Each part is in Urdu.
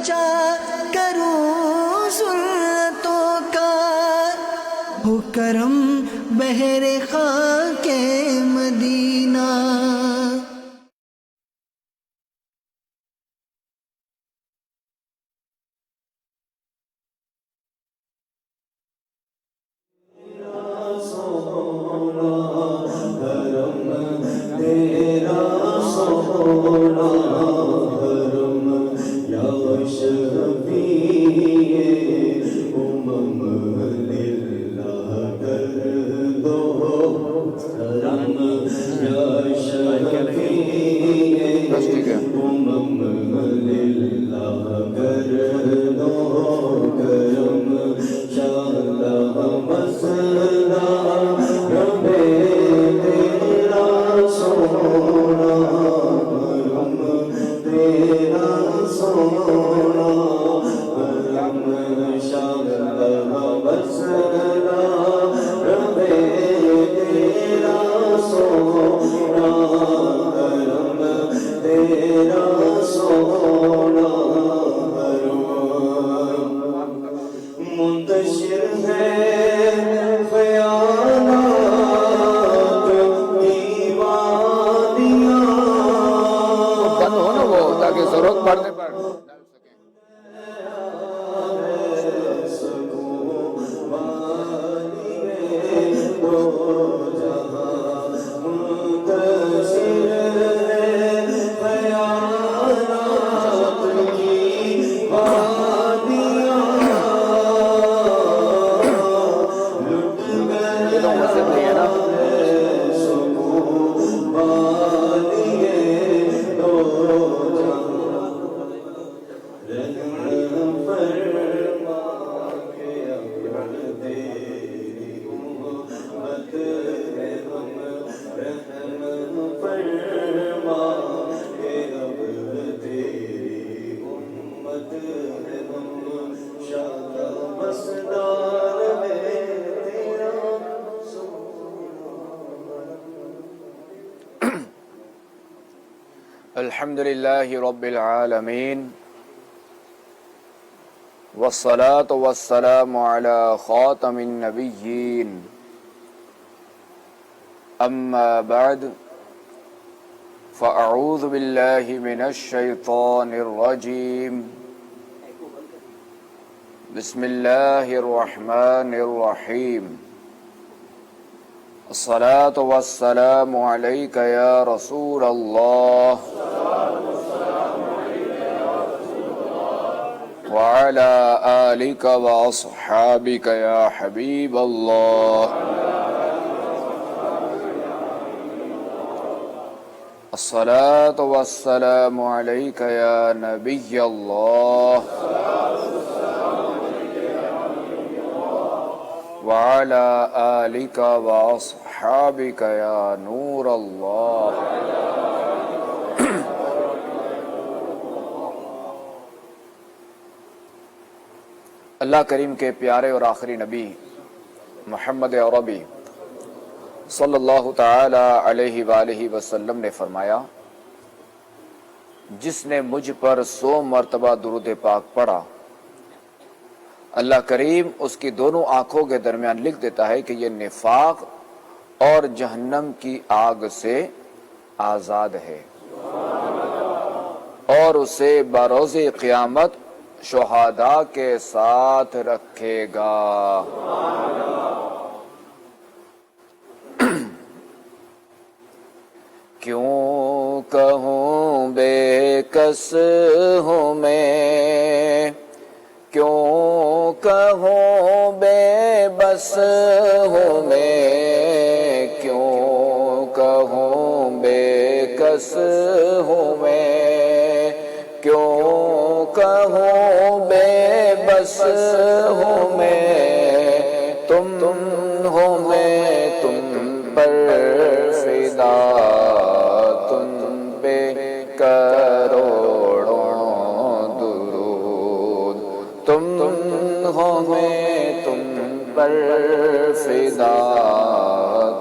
بچا کروں ذلتوں کا، ہو کرم بہر خاک مدینہ۔ الحمد للہ رب العالمین والصلاة والسلام علی خاتم النبیین اما بعد فاعوذ باللہ من الشیطان الرجیم بسم اللہ الرحمن الرحیم الصلاة والسلام علیک یا رسول اللہ وعلى آلك وأصحابك يا حبيب الله الصلاة والسلام عليك يا نبي الله وعلى آلك وأصحابك يا نور الله۔ اللہ کریم کے پیارے اور آخری نبی محمد عربی صلی اللہ تعالی علیہ وآلہ وسلم نے فرمایا، جس نے مجھ پر 100 مرتبہ درود پاک پڑھا، اللہ کریم اس کی دونوں آنکھوں کے درمیان لکھ دیتا ہے کہ یہ نفاق اور جہنم کی آگ سے آزاد ہے، اور اسے بروز قیامت شہداء کے ساتھ رکھے گا۔ کیوں کہوں بے کس ہوں میں، کیوں کہوں بے بس ہوں میں، کیوں کہوں بے کس ہوں میں، کیوں کہوں بے بس ہوں میں، تم ہو میں تم پر فدا، تم پہ کروڑوں درود، تم ہو میں تم پر فدا،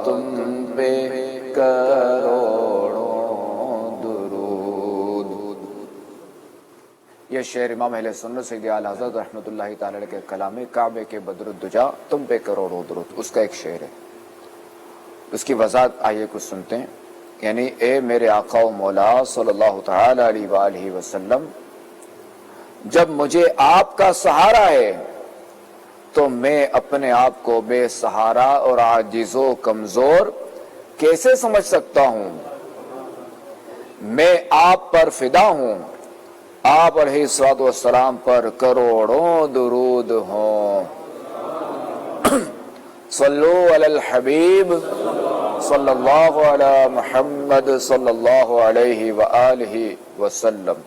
تم پہ کروڑوں درود۔ یہ شعر امام اہل سنت سید اعلی حضرت رحمۃ اللہ تعالی علیہ کے کلام کعبے کے بدر الدجا تم پہ کروڑوں درود، اس کا ایک شعر ہے، اس کی وضاحت آئیے کچھ سنتے ہیں۔ یعنی اے میرے آقا و مولا صلی اللہ تعالی علیہ وآلہ وسلم، جب مجھے آپ کا سہارا ہے تو میں اپنے آپ کو بے سہارا اور عاجز و کمزور کیسے سمجھ سکتا ہوں؟ میں آپ پر فدا ہوں، آپ علیہ الصلوۃ والسلام پر کروڑوں درود ہوں۔ صلو علی الحبیب صلی اللہ علی محمد صلی اللہ علیہ وآلہ وسلم۔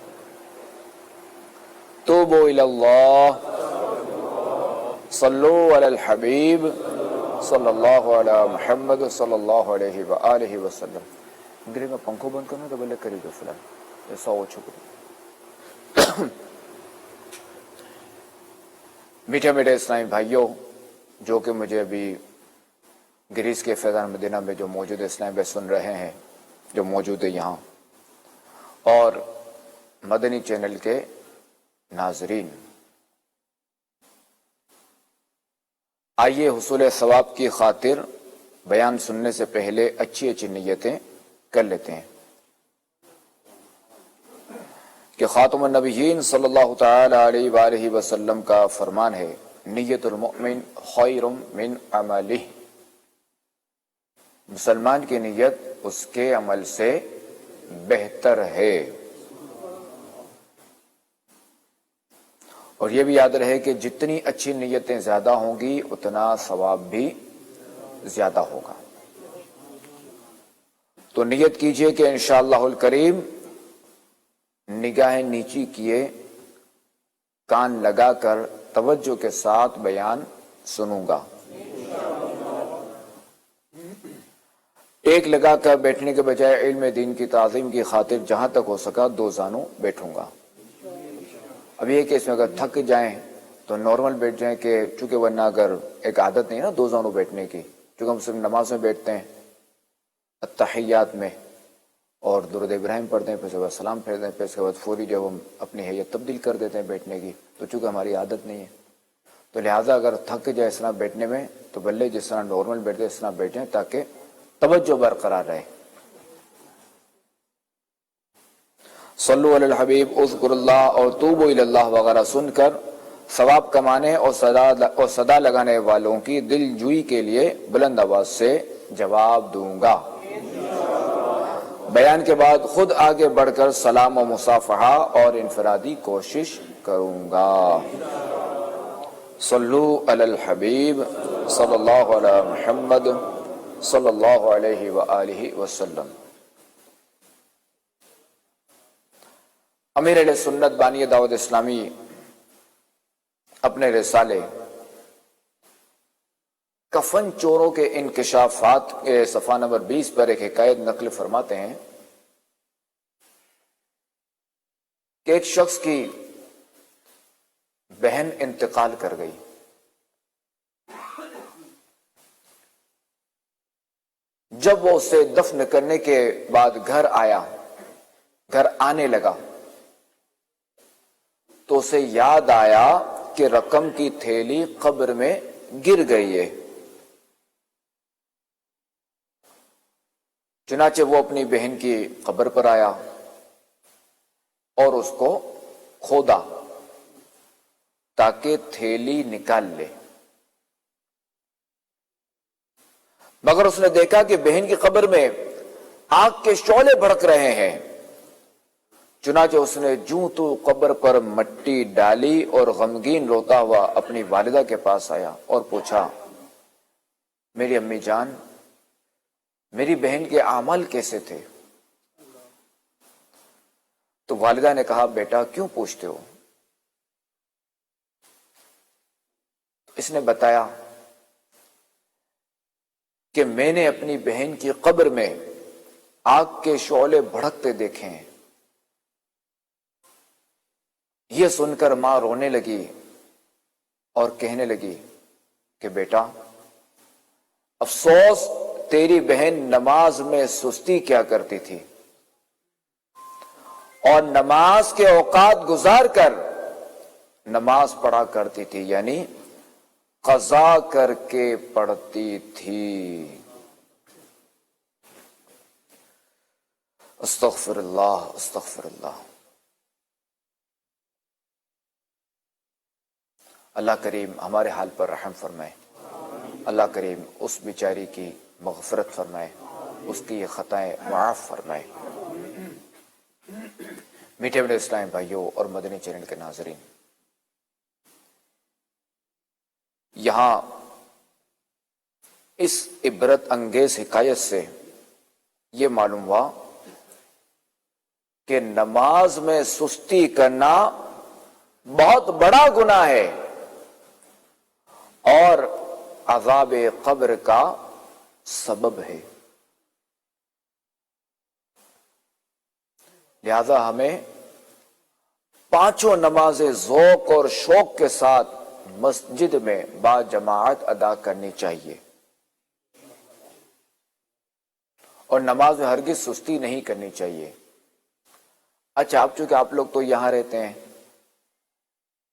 توبوا الی اللہ، صلو علی الحبیب صلی اللہ علی محمد صلی اللہ علیہ وآلہ وسلم۔ گرے میں پنکھو بند کرنا تو بلے کری جو فلان ایسا ہو چکا۔ میٹھے میٹھے اسلامی بھائیوں، جو کہ مجھے ابھی گریس کے فیضان مدینہ میں جو موجود اسلام بھائی سن رہے ہیں، جو موجود ہے یہاں، اور مدنی چینل کے ناظرین، آئیے حصول ثواب کی خاطر بیان سننے سے پہلے اچھی اچھی نیتیں کر لیتے ہیں کہ خاتم النبیین صلی اللہ تعالی علیہ وآلہ وسلم کا فرمان ہے، نیت المؤمن خیر من عملہ، مسلمان کی نیت اس کے عمل سے بہتر ہے۔ اور یہ بھی یاد رہے کہ جتنی اچھی نیتیں زیادہ ہوں گی اتنا ثواب بھی زیادہ ہوگا۔ تو نیت کیجئے کہ انشاءاللہ الکریم نگاہیں نیچی کیے، کان لگا کر توجہ کے ساتھ بیان سنوں گا۔ ایک لگا کر بیٹھنے کے بجائے علم دین کی تعظیم کی خاطر جہاں تک ہو سکا دو زانوں بیٹھوں گا۔ اب یہ کہ اس میں اگر تھک جائیں تو نارمل بیٹھ جائیں، کہ چونکہ ورنہ اگر ایک عادت نہیں نا دو زانوں بیٹھنے کی، چونکہ ہم صرف نماز میں بیٹھتے ہیں، التحیات میں، اور درود ابراہیم پڑھتے ہیں، پھر اس کے بعد سلام پھیرتے ہیں، پھر اس کے بعد فوری جب ہم اپنی حیت تبدیل کر دیتے ہیں بیٹھنے کی، تو چونکہ ہماری عادت نہیں ہے، تو لہٰذا اگر تھک جائے اس طرح بیٹھنے میں تو بلے جس طرح نارمل بیٹھتے اس طرح بیٹھ جائیں تاکہ توجہ برقرار رہے۔ صلو علی الحبیب، اذکر اللہ اور توبوا الی اللہ وغیرہ سن کر ثواب کمانے اور صدا لگانے والوں کی دل جوئی کے لیے بلند آواز سے جواب دوں گا۔ بیان کے بعد خود آگے بڑھ کر سلام و مصافحہ اور انفرادی کوشش کروں گا۔ صلو علی الحبیب صلی اللہ علی محمد صلی اللہ علیہ وآلہ وسلم۔ امیر اہل سنت بانی دعوت اسلامی اپنے رسالے کفن چوروں کے انکشافات کے صفحہ نمبر 20 پر ایک حکایت نقل فرماتے ہیں کہ ایک شخص کی بہن انتقال کر گئی۔ جب وہ اسے دفن کرنے کے بعد گھر آنے لگا تو اسے یاد آیا کہ رقم کی تھیلی قبر میں گر گئی ہے۔ چنانچہ وہ اپنی بہن کی قبر پر آیا اور اس کو کھودا تاکہ تھیلی نکال لے، مگر اس نے دیکھا کہ بہن کی قبر میں آگ کے شعلے بھڑک رہے ہیں۔ چنانچہ اس نے جوں تو قبر پر مٹی ڈالی اور غمگین روتا ہوا اپنی والدہ کے پاس آیا اور پوچھا، میری امی جان، میری بہن کے اعمال کیسے تھے؟ تو والدہ نے کہا، بیٹا کیوں پوچھتے ہو؟ اس نے بتایا کہ میں نے اپنی بہن کی قبر میں آگ کے شعلے بھڑکتے دیکھے ہیں۔ یہ سن کر ماں رونے لگی اور کہنے لگی کہ بیٹا، افسوس تیری بہن نماز میں سستی کیا کرتی تھی اور نماز کے اوقات گزار کر نماز پڑھا کرتی تھی، یعنی قضا کر کے پڑھتی تھی۔ استغفر اللہ، استغفر اللہ۔ اللہ کریم ہمارے حال پر رحم فرمائے، اللہ کریم اس بیچاری کی مغفرت فرمائے، اس کی خطائیں معاف فرمائے۔ میٹھے میٹھے اسلام بھائیوں اور مدنی چینل کے ناظرین، یہاں اس عبرت انگیز حکایت سے یہ معلوم ہوا کہ نماز میں سستی کرنا بہت بڑا گناہ ہے اور عذاب قبر کا سبب ہے۔ لہذا ہمیں پانچوں نمازیں ذوق اور شوق کے ساتھ مسجد میں با جماعت ادا کرنی چاہیے، اور نماز میں ہرگز سستی نہیں کرنی چاہیے۔ اچھا، اب چونکہ آپ لوگ تو یہاں رہتے ہیں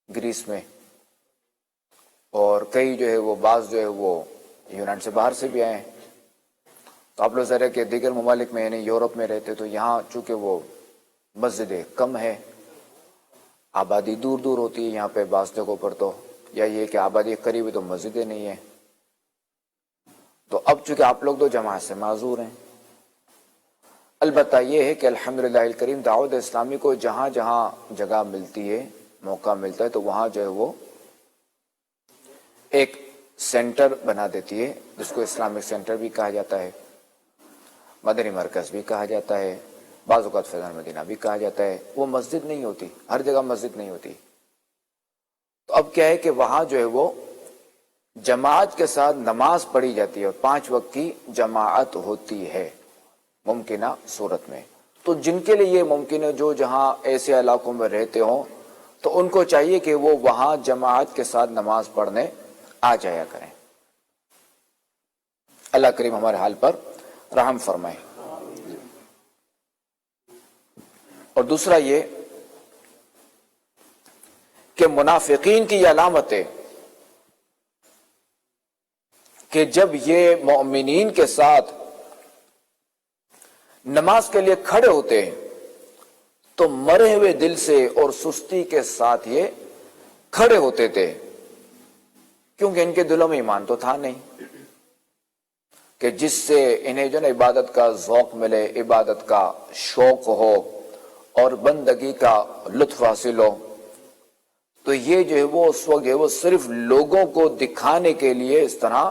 گریس میں، اور کئی جو ہے وہ بعض جو ہے وہ یونان سے باہر سے بھی آئے ہیں، تو آپ لوگ ذرا کہ دیگر ممالک میں یعنی یورپ میں رہتے، تو یہاں چونکہ وہ مسجدیں کم ہے، آبادی دور دور ہوتی ہے یہاں پہ بعض جگہوں پر، تو یا یہ کہ آبادی قریب ہے تو مسجدیں نہیں ہیں، تو اب چونکہ آپ لوگ تو جماعت سے معذور ہیں۔ البتہ یہ ہے کہ الحمدللہ الکریم دعوت اسلامی کو جہاں جہاں جگہ ملتی ہے، موقع ملتا ہے، تو وہاں جو ہے وہ ایک سینٹر بنا دیتی ہے، جس کو اسلامک سینٹر بھی کہا جاتا ہے، مدنی مرکز بھی کہا جاتا ہے، بعض اوقات فیضان مدینہ بھی کہا جاتا ہے۔ وہ مسجد نہیں ہوتی، ہر جگہ مسجد نہیں ہوتی، تو اب کیا ہے کہ وہاں جو ہے وہ جماعت کے ساتھ نماز پڑھی جاتی ہے، اور 5 وقت کی جماعت ہوتی ہے ممکنہ صورت میں۔ تو جن کے لیے یہ ممکن ہے، جو جہاں ایسے علاقوں میں رہتے ہوں، تو ان کو چاہیے کہ وہ وہاں جماعت کے ساتھ نماز پڑھنے آ جایا کریں۔ اللہ کریم ہمارے حال پر رحم فرمائے۔ اور دوسرا یہ کہ منافقین کی یہ علامت ہے کہ جب یہ مومنین کے ساتھ نماز کے لیے کھڑے ہوتے ہیں تو مرے ہوئے دل سے اور سستی کے ساتھ یہ کھڑے ہوتے تھے، کیونکہ ان کے دلوں میں ایمان تو تھا نہیں کہ جس سے انہیں جو نا عبادت کا ذوق ملے، عبادت کا شوق ہو اور بندگی کا لطف حاصل ہو۔ تو یہ جو ہے وہ اس وقت وہ صرف لوگوں کو دکھانے کے لیے اس طرح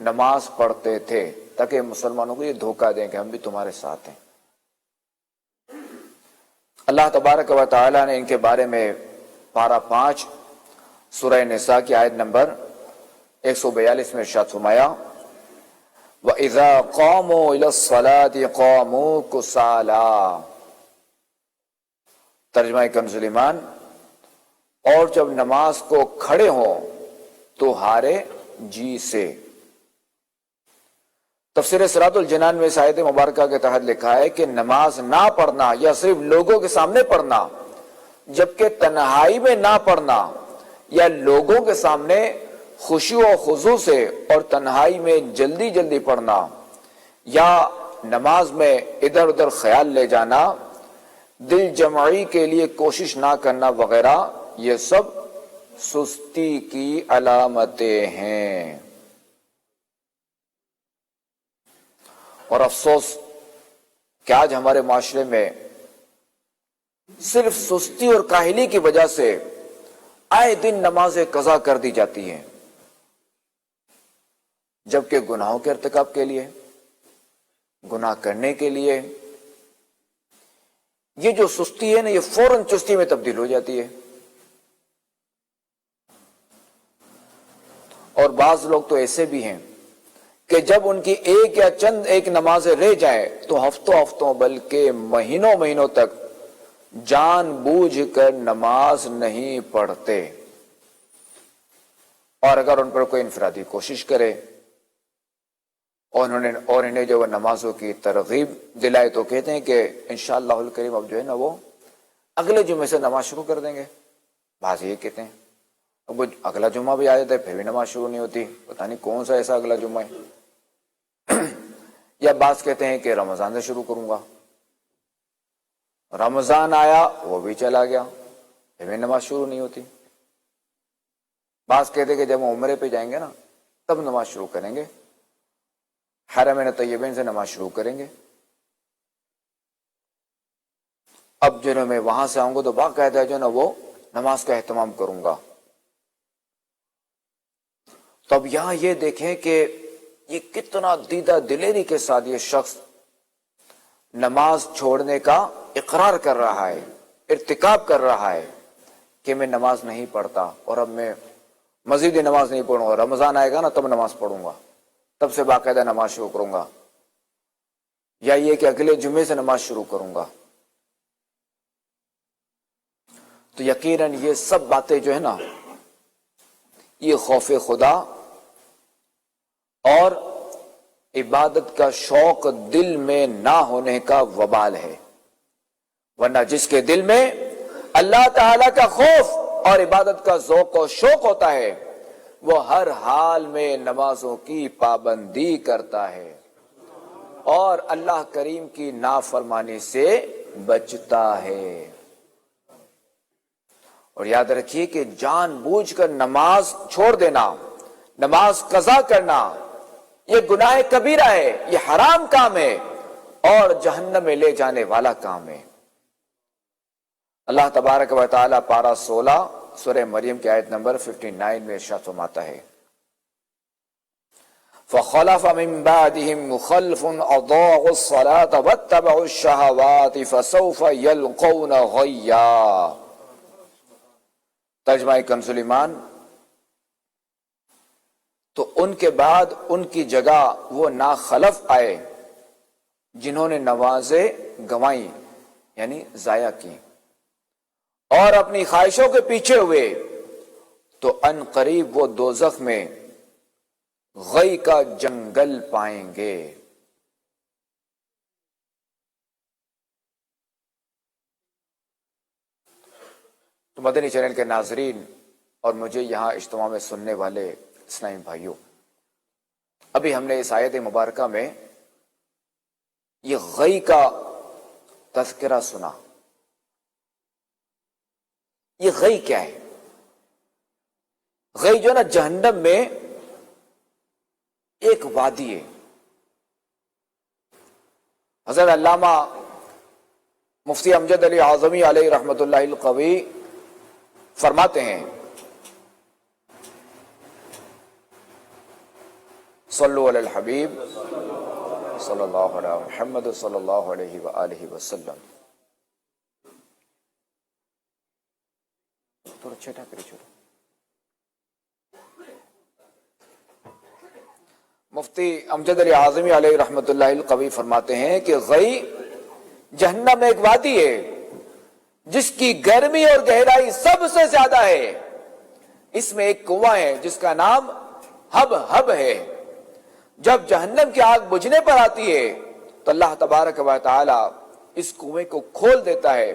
نماز پڑھتے تھے، تاکہ مسلمانوں کو یہ دھوکہ دیں کہ ہم بھی تمہارے ساتھ ہیں۔ اللہ تبارک و تعالی نے ان کے بارے میں پارہ 5 سورہ نساء کی آیت نمبر 142 میں ارشاد فرمایا، وَإِذَا قَامُوا إِلَى الصَّلَاةِ قَامُوا كُسَالَىٰ۔ ترجمہ کنز ایمان، اور جب نماز کو کھڑے ہوں تو ہارے جی سے۔ تفسیر صراط الجنان میں اس آیت مبارکہ کے تحت لکھا ہے کہ نماز نہ پڑھنا یا صرف لوگوں کے سامنے پڑھنا، جبکہ تنہائی میں نہ پڑھنا یا لوگوں کے سامنے خشوع و خضوع سے اور تنہائی میں جلدی جلدی پڑھنا، یا نماز میں ادھر ادھر خیال لے جانا، دل جمعی کے لیے کوشش نہ کرنا وغیرہ، یہ سب سستی کی علامتیں ہیں۔ اور افسوس کہ آج ہمارے معاشرے میں صرف سستی اور کاہلی کی وجہ سے آئے دن نمازیں قضا کر دی جاتی ہیں، جبکہ گناہوں کے ارتکاب کے لیے، گناہ کرنے کے لیے یہ جو سستی ہے نا، یہ فوراً چستی میں تبدیل ہو جاتی ہے۔ اور بعض لوگ تو ایسے بھی ہیں کہ جب ان کی ایک یا چند ایک نمازیں رہ جائیں تو ہفتوں بلکہ مہینوں تک جان بوجھ کر نماز نہیں پڑھتے، اور اگر ان پر کوئی انفرادی کوشش کرے اور انہیں جو وہ نمازوں کی ترغیب دلائے تو کہتے ہیں کہ انشاءاللہ الکریم اب جو ہے نا وہ اگلے جمعے سے نماز شروع کر دیں گے، بعض یہ کہتے ہیں اب وہ اگلا جمعہ بھی آ جاتا ہے پھر بھی نماز شروع نہیں ہوتی، پتہ نہیں کون سا ایسا اگلا جمعہ ہے۔ یا بعض کہتے ہیں کہ رمضان سے شروع کروں گا، رمضان آیا وہ بھی چلا گیا پھر بھی نماز شروع نہیں ہوتی۔ بعض کہتے ہیں کہ جب ہم عمرے پہ جائیں گے نا تب نماز شروع کریں گے، حرمین طیبین سے نماز شروع کریں گے۔ اب جو میں وہاں سے آؤں گا تو باقاعدہ جو نا وہ نماز کا اہتمام کروں گا۔ تو اب یہاں یہ دیکھیں کہ یہ کتنا دیدہ دلیری کے ساتھ یہ شخص نماز چھوڑنے کا اقرار کر رہا ہے، ارتکاب کر رہا ہے کہ میں نماز نہیں پڑھتا اور اب میں مزید نماز نہیں پڑھوں گا، رمضان آئے گا نا تب نماز پڑھوں گا، تب سے باقاعدہ نماز شروع کروں گا، یا یہ کہ اگلے جمعے سے نماز شروع کروں گا۔ تو یقیناً یہ سب باتیں جو ہے نا یہ خوف خدا اور عبادت کا شوق دل میں نہ ہونے کا وبال ہے، ورنہ جس کے دل میں اللہ تعالی کا خوف اور عبادت کا ذوق و شوق ہوتا ہے وہ ہر حال میں نمازوں کی پابندی کرتا ہے اور اللہ کریم کی نافرمانی سے بچتا ہے۔ اور یاد رکھیے کہ جان بوجھ کر نماز چھوڑ دینا، نماز قضا کرنا یہ گناہ کبیرہ ہے، یہ حرام کام ہے اور جہنم میں لے جانے والا کام ہے۔ اللہ تبارک و تعالی پارہ 16 سورہ مریم کی آیت نمبر 59 میں ارشاد فرماتا ہے فَخَلَفَ مِن بَعْدِهِمْ خَلْفٌ أَضَاعُوا الصَّلَاةَ وَاتَّبَعُوا الشَّهَوَاتِ فَسَوْفَ يَلْقَوْنَ غَيًّا۔ ترجمہ کنز ایمان، تو ان کے بعد ان کی جگہ وہ ناخلف آئے جنہوں نے نمازیں گنوائیں یعنی ضائع کی اور اپنی خواہشوں کے پیچھے ہوئے، تو ان قریب وہ دوزخ میں غی کا جنگل پائیں گے۔ تو مدنی چینل کے ناظرین اور مجھے یہاں اجتماع میں سننے والے اسلامی بھائیوں، ابھی ہم نے اس آیت مبارکہ میں یہ غی کا تذکرہ سنا۔ یہ غی کیا ہے؟ غی جو نا جہنم میں ایک وادی ہے۔ حضرت علامہ مفتی امجد علی اعظمی علیہ رحمۃ اللہ القوی فرماتے ہیں صلو علی الحبیب صلی اللہ علیہ محمد صلی اللہ علیہ وآلہ وسلم۔ تھوڑا چھٹا کرے چھوڑو۔ مفتی امجد علی اعظمی علیہ رحمۃ اللہ القوی فرماتے ہیں کہ غی جہنم میں ایک وادی ہے جس کی گرمی اور گہرائی سب سے زیادہ ہے۔ اس میں ایک کنواں ہے جس کا نام ہب ہب ہے۔ جب جہنم کی آگ بجھنے پر آتی ہے تو اللہ تبارک و تعالی اس کنویں کو کھول دیتا ہے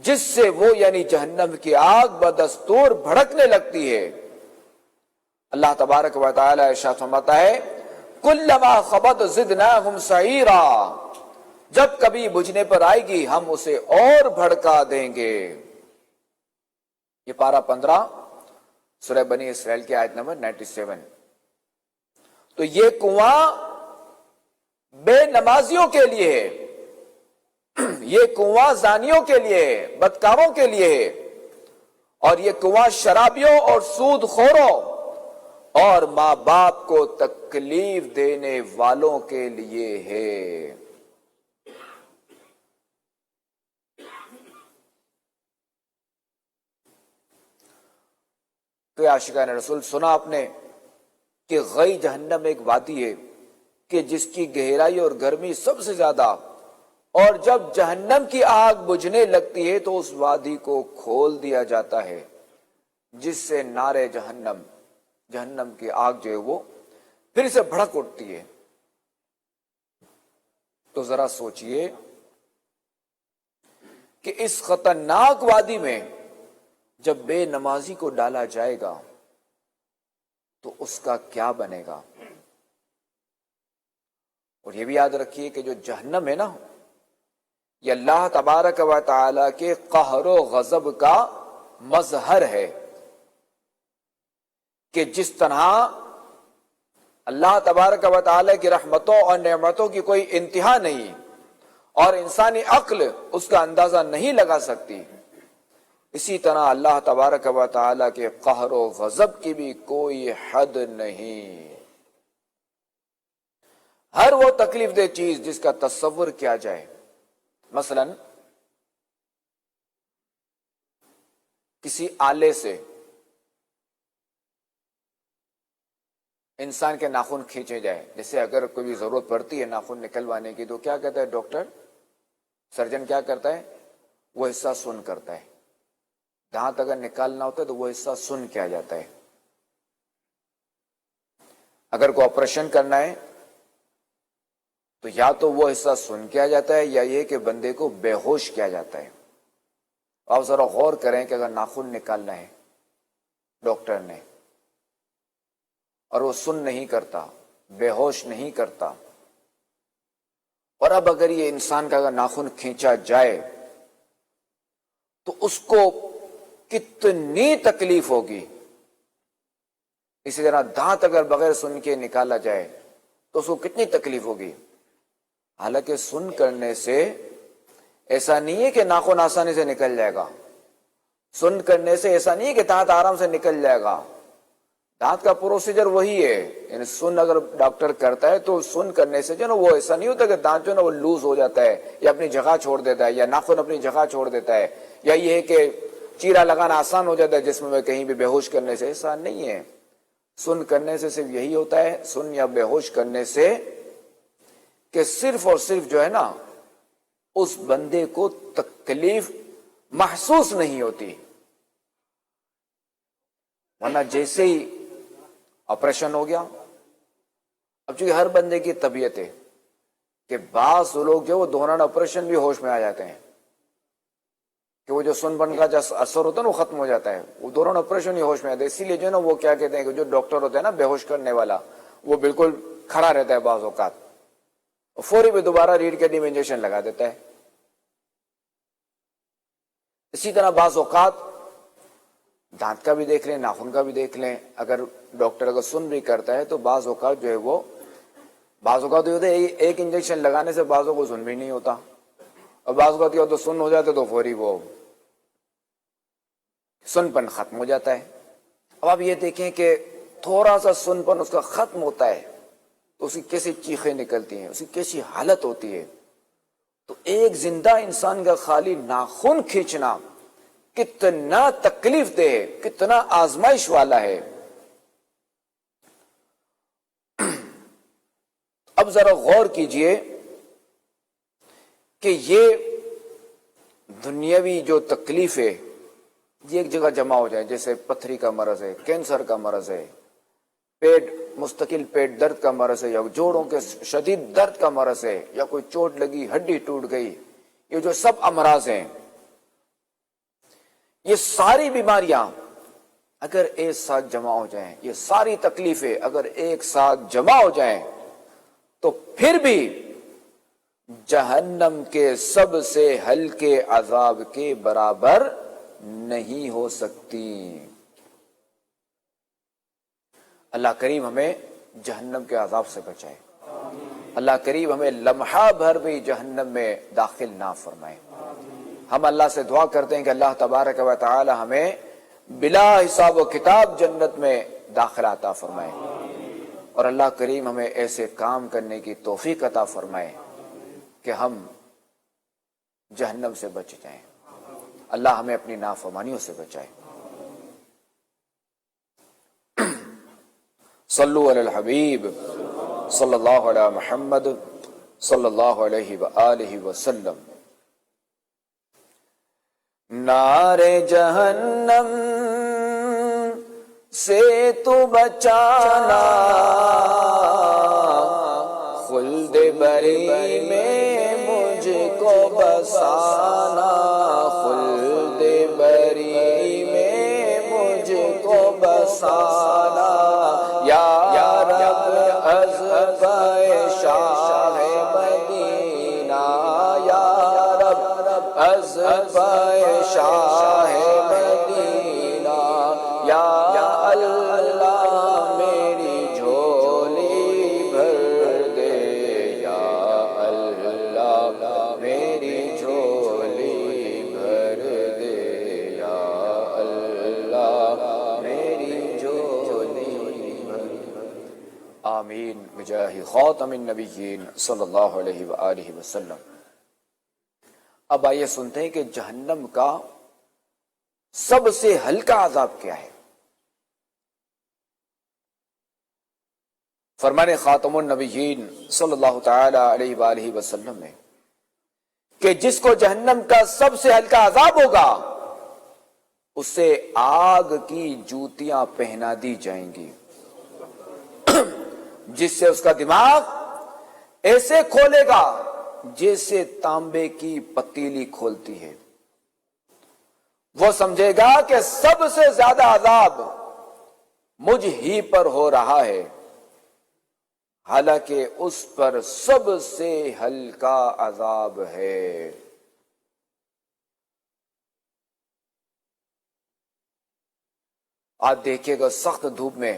جس سے وہ یعنی جہنم کی آگ بدستور بھڑکنے لگتی ہے۔ اللہ تبارک و تعالی ارشاد فرماتا ہے کلما خبت زدناہم سعیرا، جب کبھی بجھنے پر آئے گی ہم اسے اور بھڑکا دیں گے۔ یہ پارہ 15 سورہ بنی اسرائیل کی آیت نمبر 97۔ تو یہ کنواں بے نمازیوں کے لیے ہے، یہ کنواں زانیوں کے لیے ہے، بدکاروں کے لیے ہے، اور یہ کنواں شرابیوں اور سود خوروں اور ماں باپ کو تکلیف دینے والوں کے لیے ہے۔ تو عاشقان رسول سنا آپ نے کہ غی جہنم ایک وادی ہے کہ جس کی گہرائی اور گرمی سب سے زیادہ، اور جب جہنم کی آگ بجھنے لگتی ہے تو اس وادی کو کھول دیا جاتا ہے جس سے نارے جہنم کی آگ جو ہے وہ پھر سے بھڑک اٹھتی ہے۔ تو ذرا سوچئے کہ اس خطرناک وادی میں جب بے نمازی کو ڈالا جائے گا تو اس کا کیا بنے گا؟ اور یہ بھی یاد رکھیے کہ جو جہنم ہے نا، یہ اللہ تبارک و تعالی کے قہر و غضب کا مظہر ہے، کہ جس طرح اللہ تبارک و تعالی کی رحمتوں اور نعمتوں کی کوئی انتہا نہیں اور انسانی عقل اس کا اندازہ نہیں لگا سکتی، اسی طرح اللہ تبارک و تعالی کے قہر و غضب کی بھی کوئی حد نہیں۔ ہر وہ تکلیف دہ چیز جس کا تصور کیا جائے، مثلا کسی آلے سے انسان کے ناخن کھینچے جائے، جیسے اگر کوئی ضرورت پڑتی ہے ناخن نکلوانے کی تو کیا کہتا ہے ڈاکٹر، سرجن کیا کرتا ہے؟ وہ حصہ سن کرتا ہے، دانت اگر نکالنا ہوتا ہے تو وہ حصہ سن کیا جاتا ہے۔ اگر کوئی آپریشن کرنا ہے تو یا تو وہ حصہ سن کیا جاتا ہے یا یہ کہ بندے کو بے ہوش کیا جاتا ہے۔ آپ ذرا غور کریں کہ اگر ناخن نکالنا ہے ڈاکٹر نے اور وہ سن نہیں کرتا، بے ہوش نہیں کرتا، اور اب اگر یہ انسان کا اگر ناخن کھینچا جائے تو اس کو کتنی تکلیف ہوگی۔ اسی طرح دانت اگر بغیر سن کے نکالا جائے تو اس کو کتنی تکلیف ہوگی۔ حالانکہ سن کرنے سے ایسا نہیں ہے کہ ناخن آسانی سے نکل جائے گا، سن کرنے سے ایسا نہیں ہے کہ دانت آرام سے نکل جائے گا، دانت کا پروسیجر وہی ہے، یعنی سن اگر ڈاکٹر کرتا ہے تو سن کرنے سے جو نا وہ ایسا نہیں ہوتا کہ دانت جو نا وہ لوز ہو جاتا ہے یا اپنی جگہ چھوڑ دیتا ہے یا ناخن اپنی جگہ چھوڑ دیتا ہے، یا یہ ہے کہ چیرا لگانا آسان ہو جاتا ہے جسم میں کہیں بھی بے ہوش کرنے سے، ایسا نہیں ہے۔ سن کرنے سے صرف یہی ہوتا ہے، سن یا بے ہوش کرنے سے، کہ صرف اور صرف جو ہے نا اس بندے کو تکلیف محسوس نہیں ہوتی، ورنہ جیسے ہی آپریشن ہو گیا، اب چونکہ ہر بندے کی طبیعت ہے کہ بعض لوگ جو وہ دوران آپریشن بھی ہوش میں آ جاتے ہیں، کہ وہ جو سن بن کا جو اثر ہوتا ہے نا وہ ختم ہو جاتا ہے، وہ دوران آپریشن ہی ہوش میں آتے ہیں۔ اسی لیے جو ہے نا وہ کیا کہتے ہیں کہ جو ڈاکٹر ہوتا ہے نا بے ہوش کرنے والا، وہ بالکل کھڑا رہتا ہے بعض اوقات، فوری بھی دوبارہ ریڑھ کی ہڈی میں انجیکشن لگا دیتا ہے۔ اسی طرح بعض اوقات دانت کا بھی دیکھ لیں، ناخن کا بھی دیکھ لیں، اگر ڈاکٹر اگر سن بھی کرتا ہے تو بعض اوقات جو ہے وہ بعض اوقات یہ ہوتا ہے ایک انجیکشن لگانے سے بعضوں کو سن بھی نہیں ہوتا، اور بعض اوقات یہ ہوتا ہے سن ہو جاتا ہے تو فوری وہ سن پن ختم ہو جاتا ہے۔ اب آپ یہ دیکھیں کہ تھوڑا سا سن پن اس کا ختم ہوتا ہے تو اس کی کیسی چیخیں نکلتی ہیں، اس کی کیسی حالت ہوتی ہے۔ تو ایک زندہ انسان کا خالی ناخن کھینچنا کتنا تکلیف دہ ہے، کتنا آزمائش والا ہے۔ اب ذرا غور کیجئے کہ یہ دنیاوی جو تکلیف ہے یہ ایک جگہ جمع ہو جائے، جیسے پتھری کا مرض ہے، کینسر کا مرض ہے، مستقل پیٹ درد کا مرض ہے، یا جوڑوں کے شدید درد کا مرض ہے، یا کوئی چوٹ لگی ہڈی ٹوٹ گئی، یہ جو سب امراض ہیں، یہ ساری بیماریاں اگر ایک ساتھ جمع ہو جائیں، یہ ساری تکلیفیں اگر ایک ساتھ جمع ہو جائیں تو پھر بھی جہنم کے سب سے ہلکے عذاب کے برابر نہیں ہو سکتی۔ اللہ کریم ہمیں جہنم کے عذاب سے بچائے، اللہ کریم ہمیں لمحہ بھر بھی جہنم میں داخل نہ فرمائے۔ ہم اللہ سے دعا کرتے ہیں کہ اللہ تبارک و تعالی ہمیں بلا حساب و کتاب جنت میں داخلہ عطا فرمائے، اور اللہ کریم ہمیں ایسے کام کرنے کی توفیق عطا فرمائے کہ ہم جہنم سے بچ جائیں۔ اللہ ہمیں اپنی نافرمانیوں سے بچائے۔ صلو علی الحبیب صلی اللہ علی محمد صلی اللہ علیہ وآلہ وسلم۔ نار جہنم سے تو بچانا، خلد بری میں مجھ کو بسانا، خلد بری میں رسانا یا رب از شاہ مدینہ یا رب از شاہ مدینہ یا اللہ میری جھولی بھر دے یا اللہ میری جھولی بھر دے یا اللہ میری جھولی بھر دے آمین بجاہ خاتم النبیین صلی اللہ علیہ وآلہ وسلم۔ اب آئیے سنتے ہیں کہ جہنم کا سب سے ہلکا عذاب کیا ہے۔ فرمان خاتم النبیین صلی اللہ تعالی علیہ وآلہ وسلم میں کہ جس کو جہنم کا سب سے ہلکا عذاب ہوگا اسے آگ کی جوتیاں پہنا دی جائیں گی جس سے اس کا دماغ ایسے کھولے گا جیسے تانبے کی پتیلی کھولتی ہے۔ وہ سمجھے گا کہ سب سے زیادہ عذاب مجھ ہی پر ہو رہا ہے، حالانکہ اس پر سب سے ہلکا عذاب ہے۔ آپ دیکھیے گا سخت دھوپ میں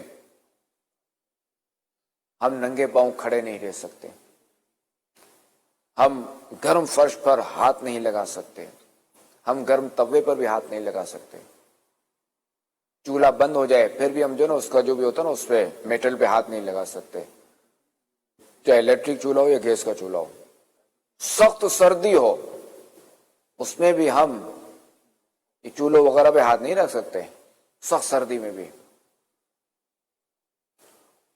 ہم ننگے پاؤں کھڑے نہیں رہ سکتے، ہم گرم فرش پر ہاتھ نہیں لگا سکتے، ہم گرم توے پر بھی ہاتھ نہیں لگا سکتے۔ چولہا بند ہو جائے پھر بھی ہم جو نا اس کا جو بھی ہوتا نا اس پہ میٹل پہ ہاتھ نہیں لگا سکتے، چاہے الیکٹرک چولہا ہو یا گیس کا چولہا ہو۔ سخت سردی ہو اس میں بھی ہم یہ چولہوں وغیرہ پہ ہاتھ نہیں رکھ سکتے، سخت سردی میں بھی۔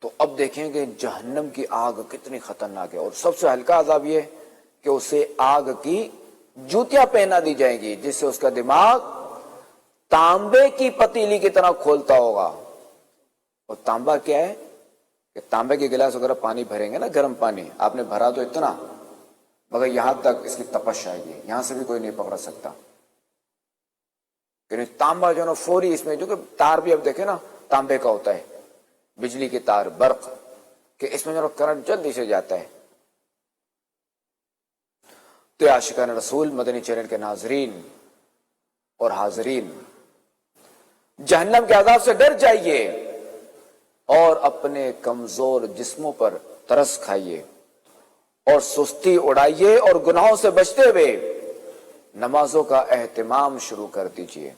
تو اب دیکھیں کہ جہنم کی آگ کتنی خطرناک ہے، اور سب سے ہلکا عذاب یہ کہ اسے آگ کی جوتیاں پہنا دی جائیں گی جس سے اس کا دماغ تانبے کی پتیلی کی طرح کھولتا ہوگا۔ اور تانبا کیا ہے کہ تانبے کے گلاس وغیرہ پانی بھریں گے نا، گرم پانی آپ نے بھرا تو اتنا، مگر یہاں تک اس کی تپش آئے گی، یہاں سے بھی کوئی نہیں پکڑ سکتا۔ تانبا جو نا فوری اس میں، جو کہ تار بھی اب دیکھیں نا تانبے کا ہوتا ہے، بجلی کی تار، برق، کہ اس میں جو کرنٹ جلدی سے جاتا ہے۔ تو عاشقان رسول مدنی چینل کے ناظرین اور حاضرین، جہنم کے عذاب سے ڈر جائیے اور اپنے کمزور جسموں پر ترس کھائیے اور سستی اڑائیے اور گناہوں سے بچتے ہوئے نمازوں کا اہتمام شروع کر دیجیے۔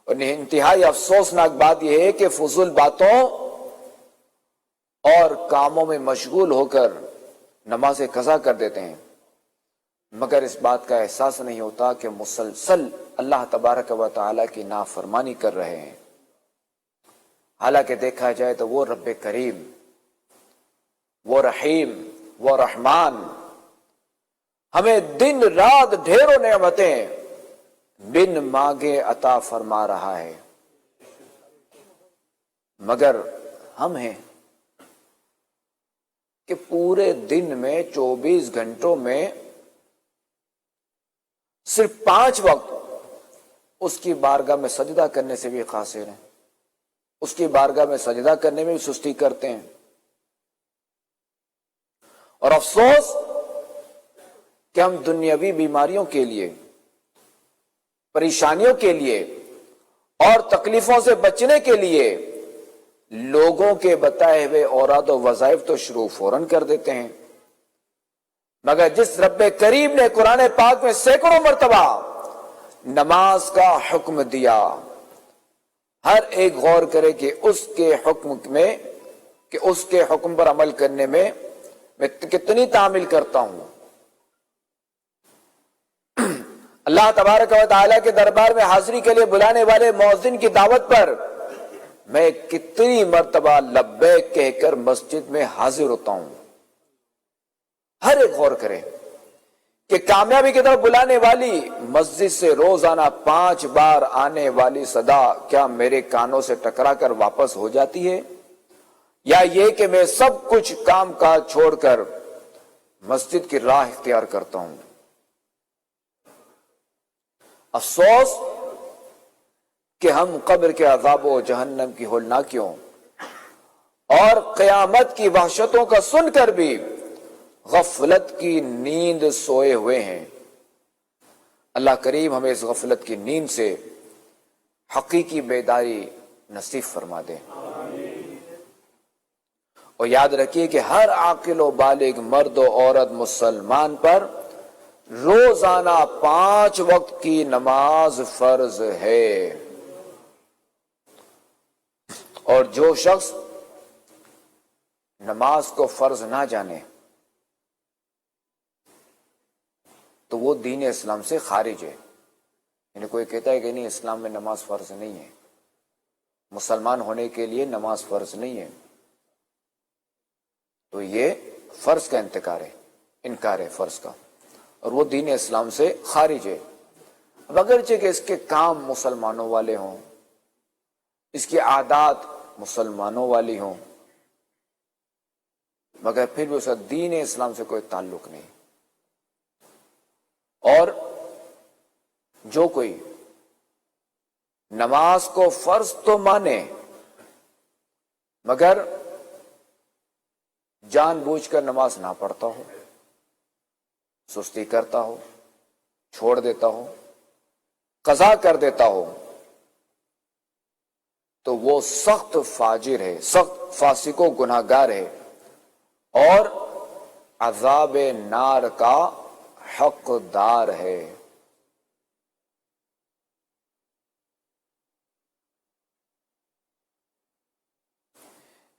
اور انتہائی افسوسناک بات یہ ہے کہ فضول باتوں اور کاموں میں مشغول ہو کر نمازیں قضا کر دیتے ہیں، مگر اس بات کا احساس نہیں ہوتا کہ مسلسل اللہ تبارک و تعالی کی نافرمانی کر رہے ہیں۔ حالانکہ دیکھا جائے تو وہ رب کریم، وہ رحیم، وہ رحمان ہمیں دن رات ڈھیروں نعمتیں بن مانگے عطا فرما رہا ہے، مگر ہم ہیں کہ پورے دن میں 24 گھنٹوں میں صرف 5 وقت اس کی بارگاہ میں سجدہ کرنے سے بھی قاصر ہیں، اس کی بارگاہ میں سجدہ کرنے میں بھی سستی کرتے ہیں۔ اور افسوس کہ ہم دنیاوی بیماریوں کے لیے، پریشانیوں کے لیے اور تکلیفوں سے بچنے کے لیے لوگوں کے بتائے ہوئے اوراد و وظائف تو شروع فوراً کر دیتے ہیں، مگر جس رب کریم نے قرآن پاک میں سینکڑوں مرتبہ نماز کا حکم دیا، ہر ایک غور کرے کہ اس کے حکم پر عمل کرنے میں میں کتنی تعمیل کرتا ہوں۔ اللہ تبارک و تعالیٰ کے دربار میں حاضری کے لیے بلانے والے مؤذن کی دعوت پر میں کتنی مرتبہ لبیک کہہ کر مسجد میں حاضر ہوتا ہوں۔ ہر ایک غور کرے کہ کامیابی کی طرف بلانے والی مسجد سے روزانہ 5 بار آنے والی صدا کیا میرے کانوں سے ٹکرا کر واپس ہو جاتی ہے، یا یہ کہ میں سب کچھ کام کاج چھوڑ کر مسجد کی راہ اختیار کرتا ہوں۔ افسوس کہ ہم قبر کے عذاب و جہنم کی ہولناکیوں اور قیامت کی وحشتوں کا سن کر بھی غفلت کی نیند سوئے ہوئے ہیں۔ اللہ کریم ہمیں اس غفلت کی نیند سے حقیقی بیداری نصیب فرما دے۔ اور یاد رکھیے کہ ہر عاقل و بالغ مرد و عورت مسلمان پر روزانہ 5 وقت کی نماز فرض ہے، اور جو شخص نماز کو فرض نہ جانے تو وہ دین اسلام سے خارج ہے۔ یعنی کوئی کہتا ہے کہ نہیں اسلام میں نماز فرض نہیں ہے، مسلمان ہونے کے لیے نماز فرض نہیں ہے، تو یہ فرض کا انکار ہے فرض کا، اور وہ دین اسلام سے خارج ہے۔ اب اگرچہ کہ اس کے کام مسلمانوں والے ہوں، اس کی عادات مسلمانوں والی ہوں، مگر پھر بھی اس کا دین اسلام سے کوئی تعلق نہیں۔ اور جو کوئی نماز کو فرض تو مانے مگر جان بوجھ کر نماز نہ پڑھتا ہو، سستی کرتا ہو، چھوڑ دیتا ہو، قضا کر دیتا ہو، تو وہ سخت فاجر ہے، سخت فاسق و گناہگار ہے، اور عذاب نار کا حقدار ہے۔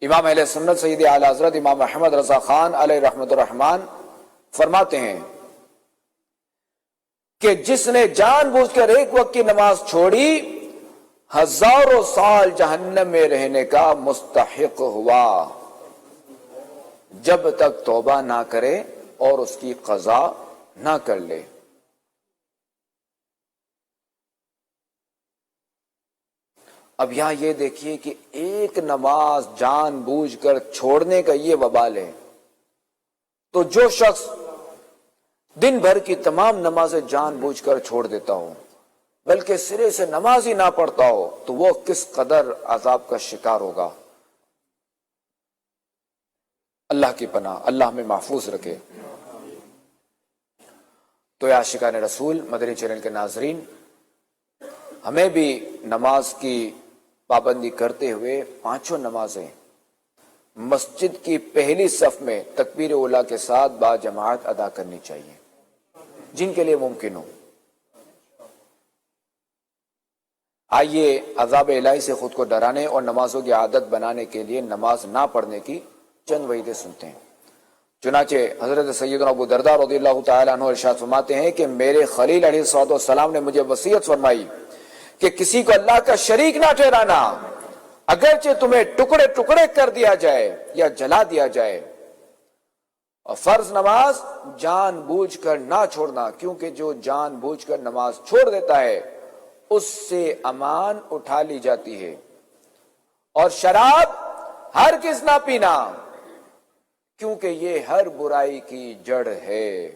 امام اہل سنت سید اعلی حضرت امام احمد رضا خان علیہ رحمت الرحمن فرماتے ہیں کہ جس نے جان بوجھ کر ایک وقت کی نماز چھوڑی ہزاروں سال جہنم میں رہنے کا مستحق ہوا، جب تک توبہ نہ کرے اور اس کی قضا نہ کر لے۔ اب یہاں یہ دیکھیے کہ ایک نماز جان بوجھ کر چھوڑنے کا یہ وبال ہے، تو جو شخص دن بھر کی تمام نمازیں جان بوجھ کر چھوڑ دیتا ہو بلکہ سرے سے نماز ہی نہ پڑھتا ہو تو وہ کس قدر عذاب کا شکار ہوگا۔ اللہ کی پناہ، اللہ ہمیں محفوظ رکھے۔ تو یا عاشقان رسول مدنی چینل کے ناظرین، ہمیں بھی نماز کی پابندی کرتے ہوئے 5 نمازیں مسجد کی پہلی صف میں تکبیر اولیٰ کے ساتھ با جماعت ادا کرنی چاہیے، جن کے لیے ممکن ہو۔ آئیے عذاب الہی سے خود کو ڈرانے اور نمازوں کی عادت بنانے کے لیے نماز نہ پڑھنے کی چند وعیدیں سنتے ہیں۔ چنانچہ حضرت سیدنا ابو درداء رضی اللہ تعالیٰ عنہ ارشاد فرماتے ہیں کہ میرے خلیل علیہ الصلوۃ والسلام نے مجھے وصیت فرمائی کہ کسی کو اللہ کا شریک نہ ٹھہرانا، اگرچہ تمہیں ٹکڑے ٹکڑے کر دیا جائے یا جلا دیا جائے، اور فرض نماز جان بوجھ کر نہ چھوڑنا، کیونکہ جو جان بوجھ کر نماز چھوڑ دیتا ہے اس سے امان اٹھا لی جاتی ہے۔ اور شراب ہرگز نہ پینا، کیونکہ یہ ہر برائی کی جڑ ہے۔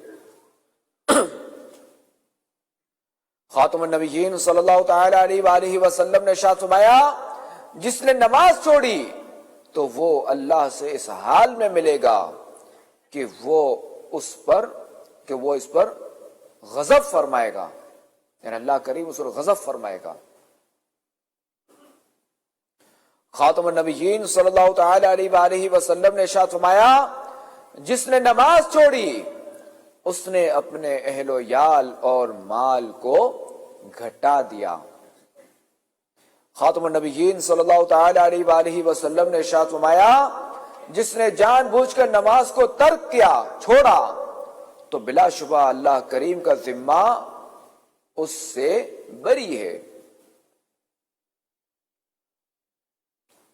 خاتم النبیین صلی اللہ تعالی علیہ وآلہ وسلم نے ارشاد فرمایا جس نے نماز چھوڑی تو وہ اللہ سے اس حال میں ملے گا کہ وہ اس پر غضب فرمائے گا، یعنی اللہ کریم اس پر غضب فرمائے گا۔ خاتم النبیین صلی اللہ تعالی علیہ وآلہ وسلم نے ارشاد فرمایا جس نے نماز چھوڑی اس نے اپنے اہل و یال اور مال کو گھٹا دیا۔ خاتم النبیین صلی اللہ تعالی علیہ وآلہ وسلم نے ارشاد فرمایا جس نے جان بوجھ کر نماز کو ترک کیا، چھوڑا، تو بلا شبہ اللہ کریم کا ذمہ اس سے بری ہے۔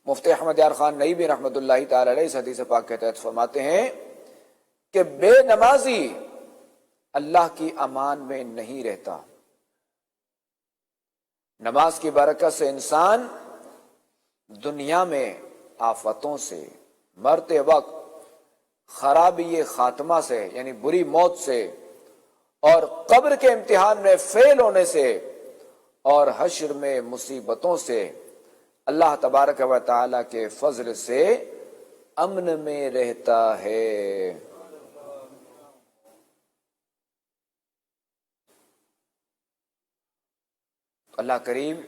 مفتی احمد یار خان نعیمی رحمت اللہ تعالی علیہ اس حدیث پاک کے تحت فرماتے ہیں کہ بے نمازی اللہ کی امان میں نہیں رہتا۔ نماز کی برکت سے انسان دنیا میں آفتوں سے، مرتے وقت خرابی خاتمہ سے یعنی بری موت سے، اور قبر کے امتحان میں فیل ہونے سے، اور حشر میں مصیبتوں سے اللہ تبارک و تعالی کے فضل سے امن میں رہتا ہے۔ اللہ کریم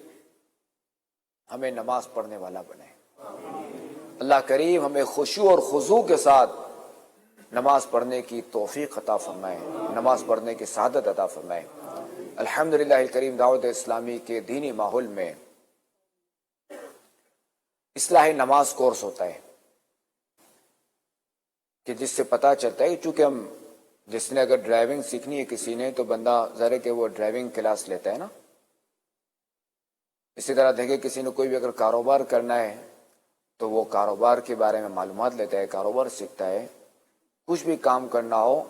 ہمیں نماز پڑھنے والا بنائے، اللہ کریم ہمیں خشوع اور خضوع کے ساتھ نماز پڑھنے کی توفیق عطا فرمائے، نماز پڑھنے کی سعادت عطا فرمائے۔ الحمدللہ الکریم دعوت اسلامی کے دینی ماحول میں اصلاح نماز کورس ہوتا ہے کہ جس سے پتہ چلتا ہے، چونکہ ہم جس نے اگر ڈرائیونگ سیکھنی ہے کسی نے تو بندہ ظاہر ہے کہ وہ ڈرائیونگ کلاس لیتا ہے نا۔ اسی طرح دیکھیں کسی نے کوئی بھی اگر کاروبار کرنا ہے تو وہ کاروبار کے بارے میں معلومات لیتا ہے، کاروبار سیکھتا ہے۔ کچھ بھی کام کرنا ہو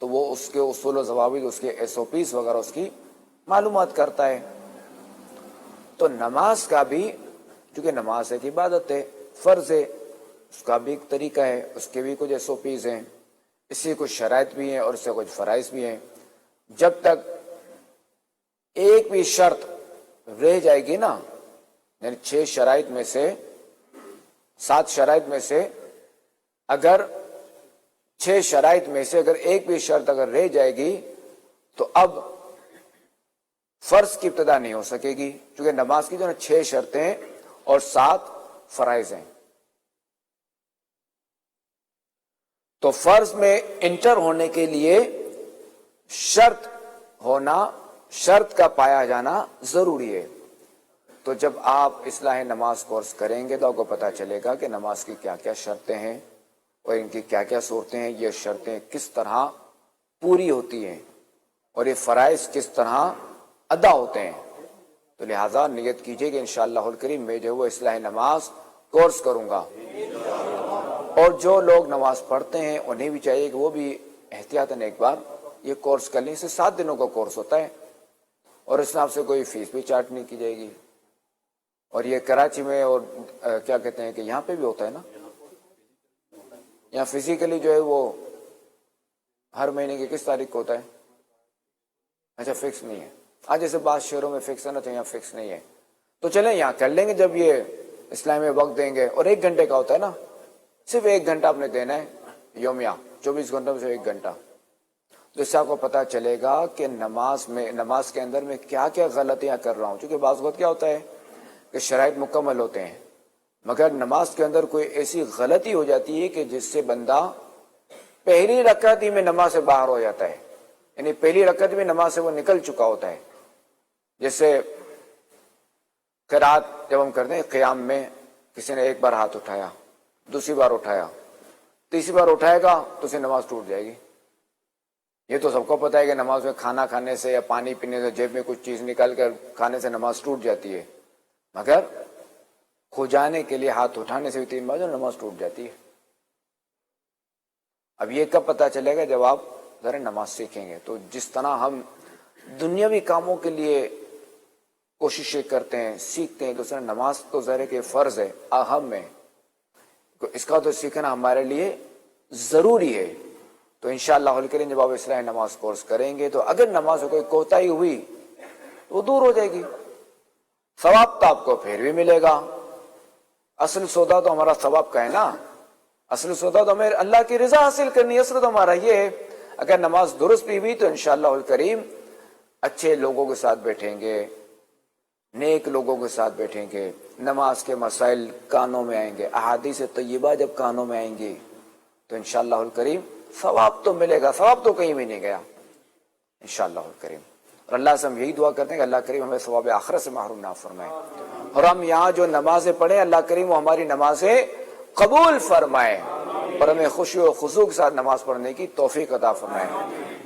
تو وہ اس کے اصول و ضوابط، اس کے SOPs وغیرہ اس کی معلومات کرتا ہے۔ تو نماز کا بھی، چونکہ نماز ایک عبادت ہے، فرض ہے، اس کا بھی ایک طریقہ ہے، اس کے بھی کچھ SOPs ہیں، اس سے کچھ شرائط بھی ہیں اور اس سے کچھ فرائض بھی ہیں۔ جب تک ایک بھی شرط رہ جائے گی نا، یعنی 6 شرائط میں سے 7 شرائط میں سے اگر 6 شرائط میں سے اگر ایک بھی شرط اگر رہ جائے گی تو اب فرض کی ابتدا نہیں ہو سکے گی، کیونکہ نماز کی جو 6 شرطیں اور 7 فرائض ہیں۔ تو فرض میں انٹر ہونے کے لیے شرط ہونا، شرط کا پایا جانا ضروری ہے۔ تو جب آپ اصلاح نماز کورس کریں گے تو آپ کو پتہ چلے گا کہ نماز کی کیا کیا شرطیں ہیں اور ان کی کیا کیا صورتیں ہیں، یہ شرطیں کس طرح پوری ہوتی ہیں اور یہ فرائض کس طرح ادا ہوتے ہیں۔ تو لہٰذا نیت کیجئے کہ انشاءاللہ الکریم میں جو وہ اصلاح نماز کورس کروں گا، اور جو لوگ نماز پڑھتے ہیں انہیں بھی چاہیے کہ وہ بھی احتیاطاً ایک بار یہ کورس کر لیں۔ اسے 7 دنوں کا کورس ہوتا ہے اور اس میں آپ سے کوئی فیس بھی چارج نہیں کی جائے گی۔ اور یہ کراچی میں اور کیا کہتے ہیں کہ یہاں پہ بھی ہوتا ہے نا، یہاں فزیکلی جو ہے وہ ہر مہینے کی کس تاریخ کو ہوتا ہے؟ اچھا فکس نہیں ہے، آج جیسے بعض شہروں میں فکس ہے نا، تو یہاں فکس نہیں ہے۔ تو چلیں یہاں کر لیں گے جب یہ اسلام میں وقت دیں گے، اور 1 گھنٹے کا ہوتا ہے نا، صرف 1 گھنٹہ آپ نے دینا ہے یومیہ، 24 گھنٹوں میں سے 1 گھنٹا۔ تو اس سے آپ کو پتہ چلے گا کہ نماز کے اندر میں کیا کیا غلطیاں کر رہا ہوں، چونکہ بعض وقت کیا ہوتا ہے کہ شرائط مکمل ہوتے ہیں مگر نماز کے اندر کوئی ایسی غلطی ہو جاتی ہے کہ جس سے بندہ پہلی رکعت ہی میں نماز سے باہر ہو جاتا ہے، یعنی پہلی رکعت میں نماز سے وہ نکل چکا ہوتا ہے۔ جیسے قرات جب ہم کرتے ہیں قیام میں، کسی نے 1 بار ہاتھ اٹھایا، دوسری بار اٹھایا، تیسری بار اٹھائے گا تو اسے نماز ٹوٹ جائے گی۔ یہ تو سب کو پتہ ہے کہ نماز میں کھانا کھانے سے یا پانی پینے سے، جیب میں کچھ چیز نکال کر کھانے سے نماز ٹوٹ جاتی ہے، مگر کھو جانے کے لیے ہاتھ اٹھانے سے بھی 3 بار نماز ٹوٹ جاتی ہے۔ اب یہ کب پتہ چلے گا؟ جب آپ ذرا نماز سیکھیں گے۔ تو جس طرح ہم دنیاوی کاموں کے لیے کوششیں کرتے ہیں، سیکھتے ہیں، دوسرا نماز تو ذرا کہ فرض ہے، اہم ہے، اس کا تو سیکھنا ہمارے لیے ضروری ہے۔ تو انشاءاللہ الکریم جب آپ اصلاح نماز کورس کریں گے تو اگر نماز میں کوئی کوتاہی ہوئی تو وہ دور ہو جائے گی، ثواب تو آپ کو پھر بھی ملے گا۔ اصل سودا تو ہمارا ثواب کا ہے نا، اصل سودا تو ہمیں اللہ کی رضا حاصل کرنی ہے، اصل تو ہمارا یہ ہے۔ اگر نماز درست بھی ہوئی تو انشاءاللہ الکریم اچھے لوگوں کے ساتھ بیٹھیں گے، نیک لوگوں کے ساتھ بیٹھیں گے، نماز کے مسائل کانوں میں آئیں گے، احادیث طیبہ جب کانوں میں آئیں گی تو انشاءاللہ الکریم ثواب تو ملے گا، ثواب تو کہیں بھی نہیں گیا انشاءاللہ الکریم۔ اور اللہ سے ہم یہی دعا کرتے ہیں کہ اللہ کریم ہمیں ثواب آخرت سے محروم نہ فرمائے، اور ہم یہاں جو نمازیں پڑھیں اللہ کریم وہ ہماری نمازیں قبول فرمائے اور ہمیں خوشی و خضوع کے ساتھ نماز پڑھنے کی توفیق عطا فرمائے۔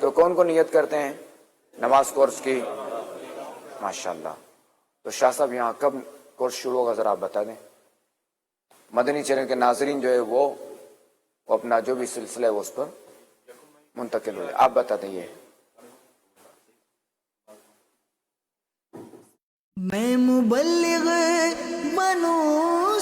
تو کون کو نیت کرتے ہیں نماز کورس کی؟ ماشاءاللہ۔ تو شاہ صاحب یہاں کب کورس شروع ہوگا ذرا آپ بتا دیں؟ مدنی چینل کے ناظرین جو ہے وہ اپنا جو بھی سلسلہ ہے وہ اس پر منتقل ہو جائے، آپ بتا دیں۔ میں مبلغ بنوں